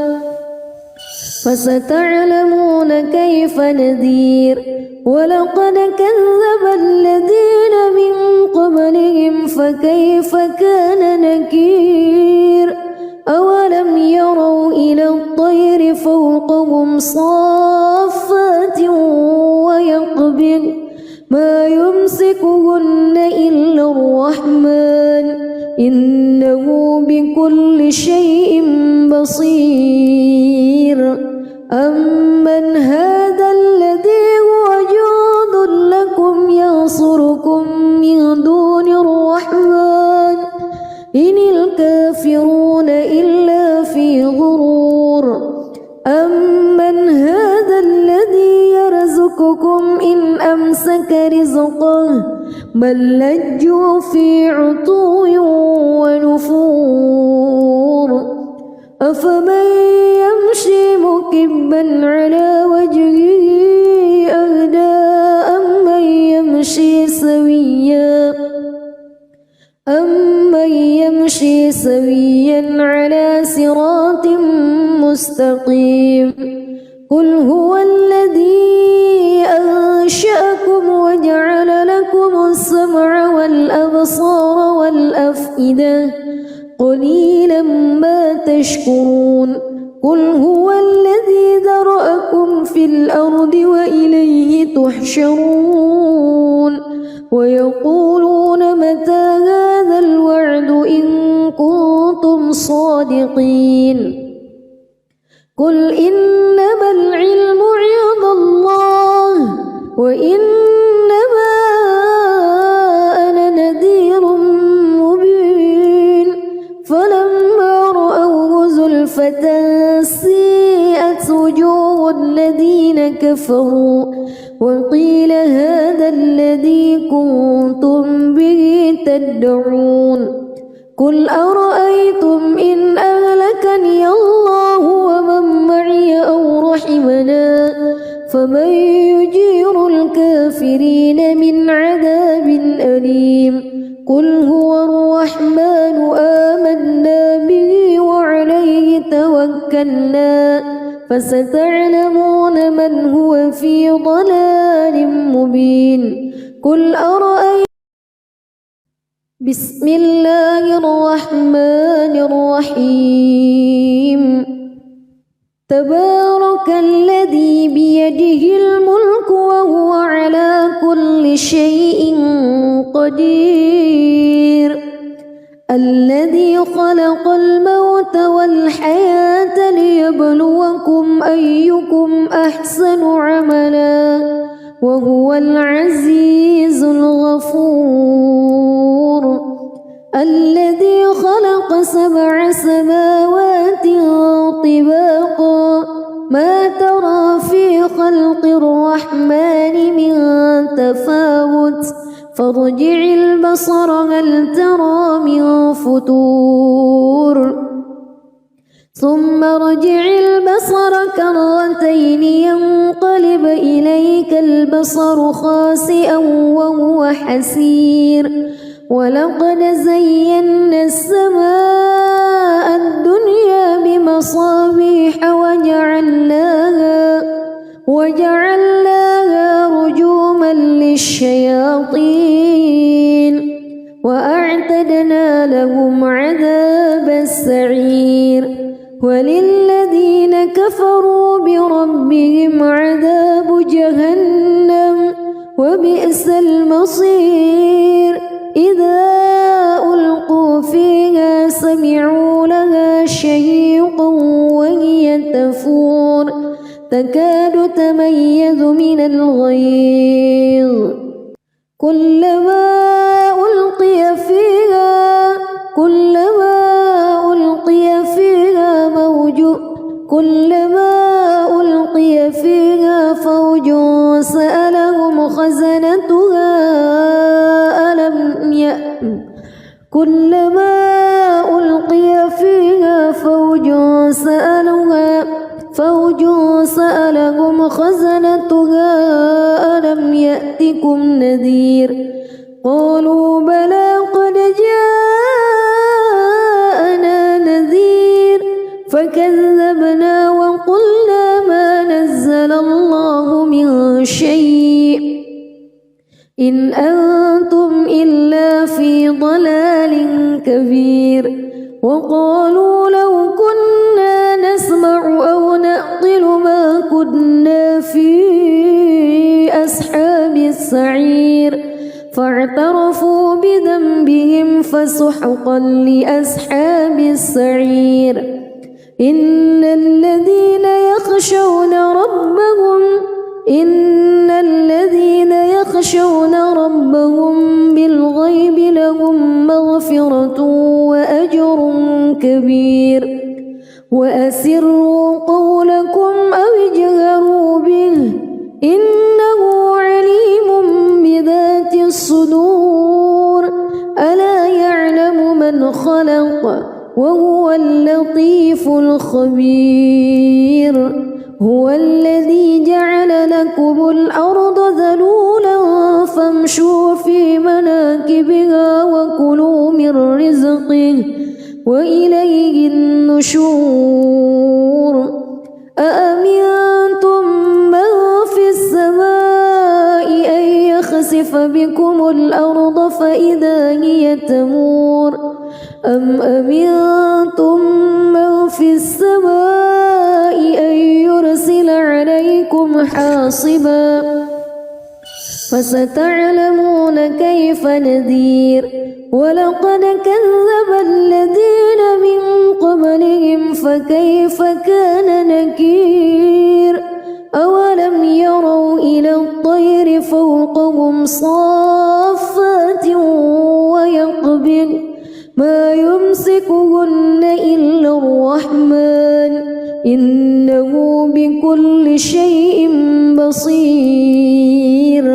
فستعلمون كيف نذير ولقد كذب الذين من قبلهم فكيف كان نكير أولم يروا إلى الطير فوقهم صافات ويقبض ما يمسكهن إلا الرحمن إنه بكل شيء بصير أمن هذا الذي هو جند لكم ينصركم من دون الرحمن إن الكافرون إلا في غرور أمن هذا الذي يرزقكم إن أمسك رزقه بل لجوا في عتو ونفور أفمن يمشي مكبا على وجهه أهدى أمن يمشي سويا على صراط مستقيم قل هو الذي أنشأكم وجعل لكم السمع والأبصار والأفئدة قليلا ما تشكرون قل هو الذي ذرأكم في الأرض وإليه تحشرون ويقولون متى هذا الوعد إن كنتم صادقين قل إنما العلم عند الله وإنما أنا نذير مبين فلما رأوه زلفة سيئت وجوه الذين كفروا وقيل هذا الذي كنتم به تدعون قل أرأيتم إن أهلكني الله ومن معي أو رحمنا فمن يجير الكافرين من عذاب أليم قل هو الرحمن آمنا به وعليه توكلنا فستعلمون من هو في ضلال مبين قل أرأيتم بسم الله الرحمن الرحيم تبارك الذي بيده الملك وهو على كل شيء قدير الذي خلق الموت والحياة ليبلوكم أيكم أحسن عملا وهو العزيز الغفور الذي خلق 7 سماوات طباقا ما ترى في خلق الرحمن من تفاوت فارجع البصر هل ترى من فتور ثم ارجع البصر كرتين ينقلب إليك البصر خاسئا وهو حسير ولقد زينا السماء الدنيا بمصابيح وجعلناها رجوما للشياطين وأعتدنا لهم عذاب السعير وللذين كفروا بربهم عذاب جهنم وبئس المصير إذا ألقوا فيها سمعوا لها شهيقا وهي تفور تكاد تميز من الغيظ كلما ألقي فيها فوج سألهم خزنتها ألم يأتكم نذير قالوا بلى قد جاءنا نذير فكذبنا وقلنا ما نزل الله من شيء إن أنتم إلا في ضلال كبير وقالوا لو كنا نسمع أو نعقل ما كنا في أصحاب السعير فاعترفوا بذنبهم فسحقا لأصحاب السعير إن الذين يخشون ربهم بالغيب لهم مغفرة وأجر كبير وأسروا قولكم أو اجهروا به إنه عليم بذات الصدور ألا يعلم من خلق وهو اللطيف الخبير هو الذي جعل لكم الأرض ذلولا فامشوا في مناكبها وكلوا من رزقه وإليه النشور أأمنتم من في السماء أن يخسف بكم الأرض فإذا هي تمور أم أمنتم من في السماء أن يرسل عليكم حاصبا فستعلمون كيف نذير ولقد كذب الذين من قبلهم فكيف كان نكير أولم يروا إلى الطير فوقهم صافات ويقبض ما يمسكهن إلا الرحمن إنه بكل شيء بصير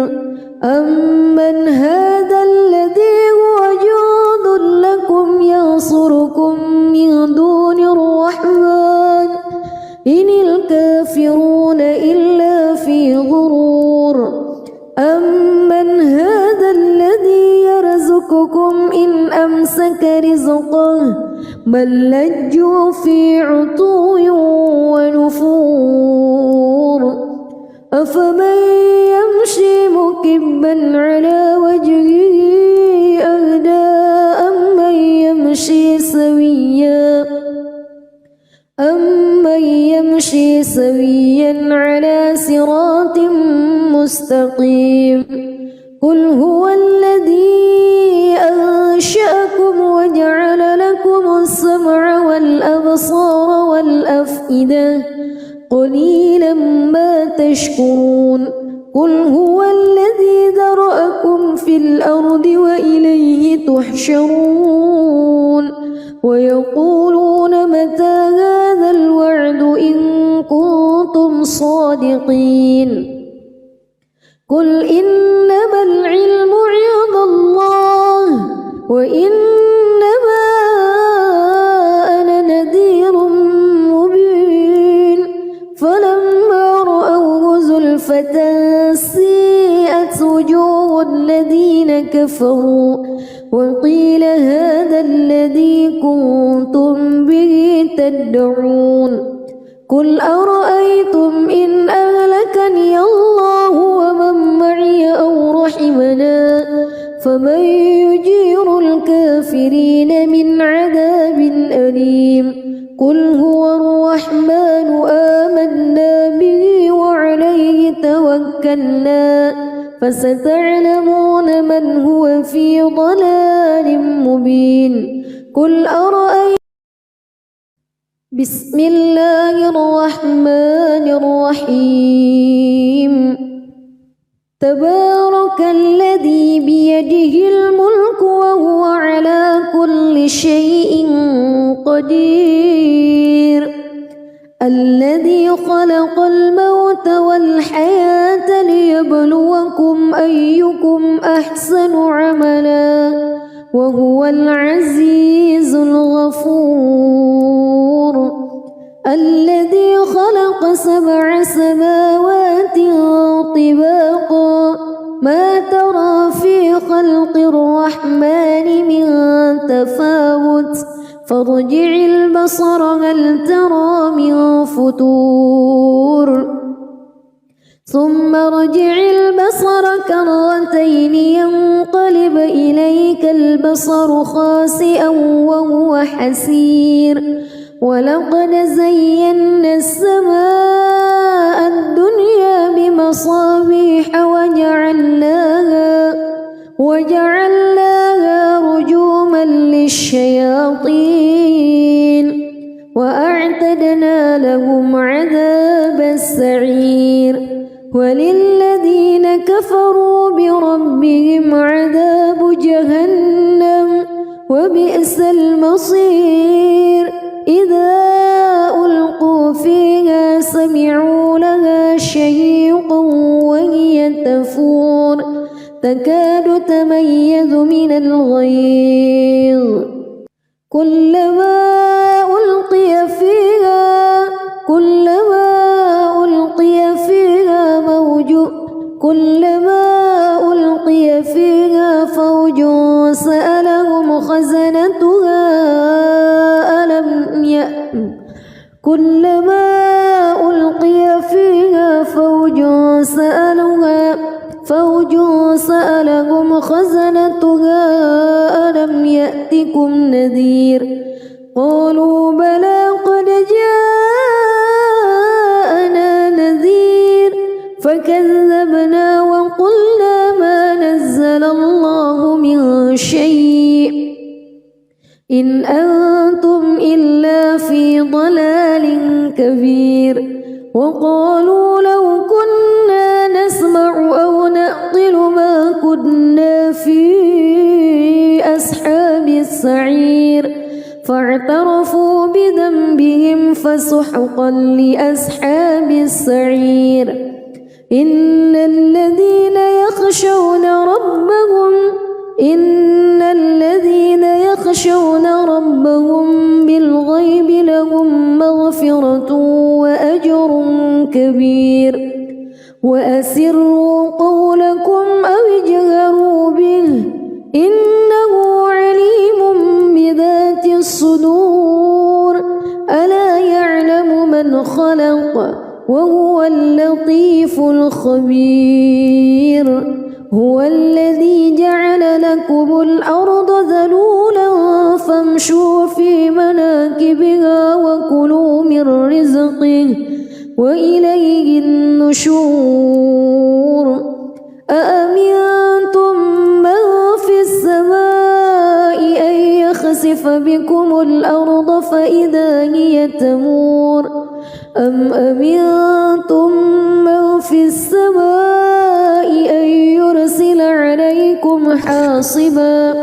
أمن هذا الذي هو جند لكم ينصركم من دون الرحمن إن الكافرون إلا في غرور أمن هذا الذي يرزقكم إن أمسك رزقه بل لجوا في عتو ونفور أفمن يمشي مكبا على وجهه أهدى أمن يمشي سويا على صراط مستقيم قل هو الذي أنشأكم وجعل لكم السمع والأبصار والأفئدة قليلا ما تشكرون قل هو الذي ذرأكم في الأرض وإليه تحشرون ويقولون متى هذا الوعد إن كنتم صادقين قل إنما العلم عند الله وإنما أنا نذير مبين فلما رأوه زلفة سيئت وجوه الذين كفروا وقيل هذا الذي كنتم به تدعون قل أرأيتم إن أهلكني فمن يجير الكافرين من عذاب أليم قل هو الرحمن آمنا به وعليه توكلنا فستعلمون من هو في ضلال مبين قل أرأيتم بسم الله الرحمن الرحيم تبارك الذي بيده الملك وهو على كل شيء قدير الذي خلق الموت والحياة ليبلوكم أيكم أحسن عملا وهو العزيز الغفور الذي خلق 7 سماوات طباقا ما ترى في خلق الرحمن من تفاوت فارجع البصر هل ترى من فتور ثم ارجع البصر كرتين ينقلب إليك البصر خاسئا وهو حسير ولقد زينا السماء الدنيا بمصابيح وجعلناها رجوما للشياطين وأعتدنا لهم عذاب السعير وللذين كفروا بربهم عذاب جهنم وبئس المصير إذا ألقوا فيها سمعوا لها شهيقا وهي تفور تكاد تميز من الغيظ كلما ألقي فيها فوج سألهم خزنتها ألم يأتكم نذير قالوا بلى قد جاءنا نذير فكذبنا وقلنا ما نزل الله من شيء إن أنتم إلا في ضلال كبير وقالوا لو كنا نسمع أو نعقل ما كنا في أصحاب السعير فاعترفوا بذنبهم فسحقا لأصحاب السعير إن الذين يخشون ربهم بالغيب لهم مغفرة وأجر كبير وأسروا قولكم أو اجهروا به إنه عليم بذات الصدور ألا يعلم من خلق وهو اللطيف الخبير هو الذي جعل لكم الأرض ذلولا فامشوا في مناكبها وكلوا من رزقه وإليه النشور أأمنتم من في السماء أن يخسف بكم الأرض فإذا هي تمور أم أمنتم من في السماء أن يرسل عليكم حاصبا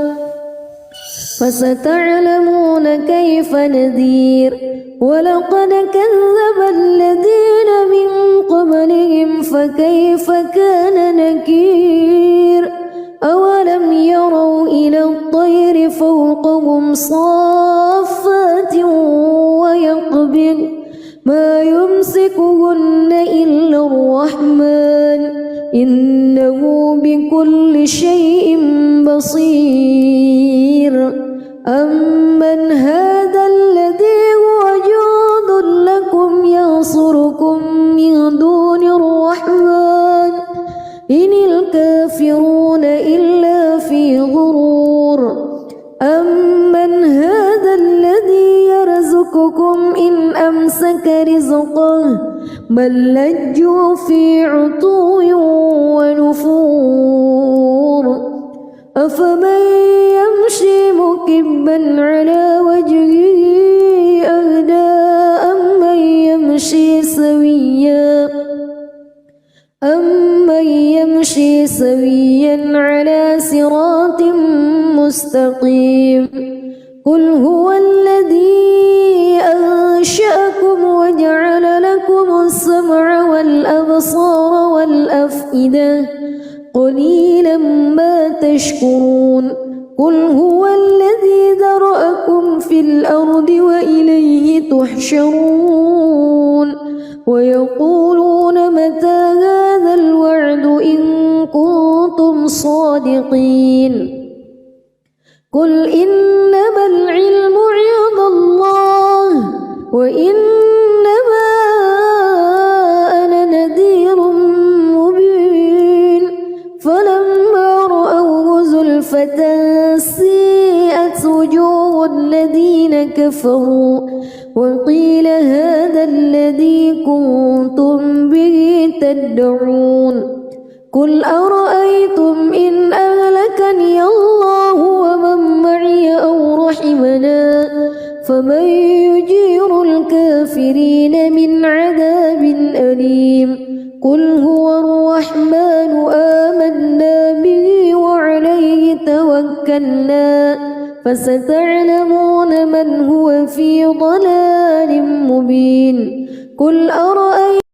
فستعلمون كيف نذير ولقد كذب الذين من قبلهم فكيف كان نكير أولم يروا إلى الطير فوقهم صافات ويقبض ما يمسكهن إلا الرحمن إنه بكل شيء بصير أمن هذا الذي هو جند لكم ينصركم من دون الرحمن إن الكافرون إلا في بل لجوا في عتو ونفور أفمن يمشي مكبا على وجهه أهدى أمن يمشي سويا على صراط مستقيم قل هو الذي أنشأكم وجعل لكم السمع والأبصار والأفئدة قليلا ما تشكرون قل هو الذي ذرأكم في الأرض وإليه تحشرون ويقولون متى هذا الوعد إن كنتم صادقين قل إنما العلم عند الله وإنما أنا نذير مبين فلما رأوه زلفة سيئت وجوه الذين كفروا وقيل هذا الذي كنتم به تدعون قل أرأيتم إن أهلكني الله ومن معي أو رحمنا فمن يجير الكافرين من عذاب أليم قل هو الرحمن آمنا به وعليه توكلنا فستعلمون من هو في ضلال مبين قل أرأيتم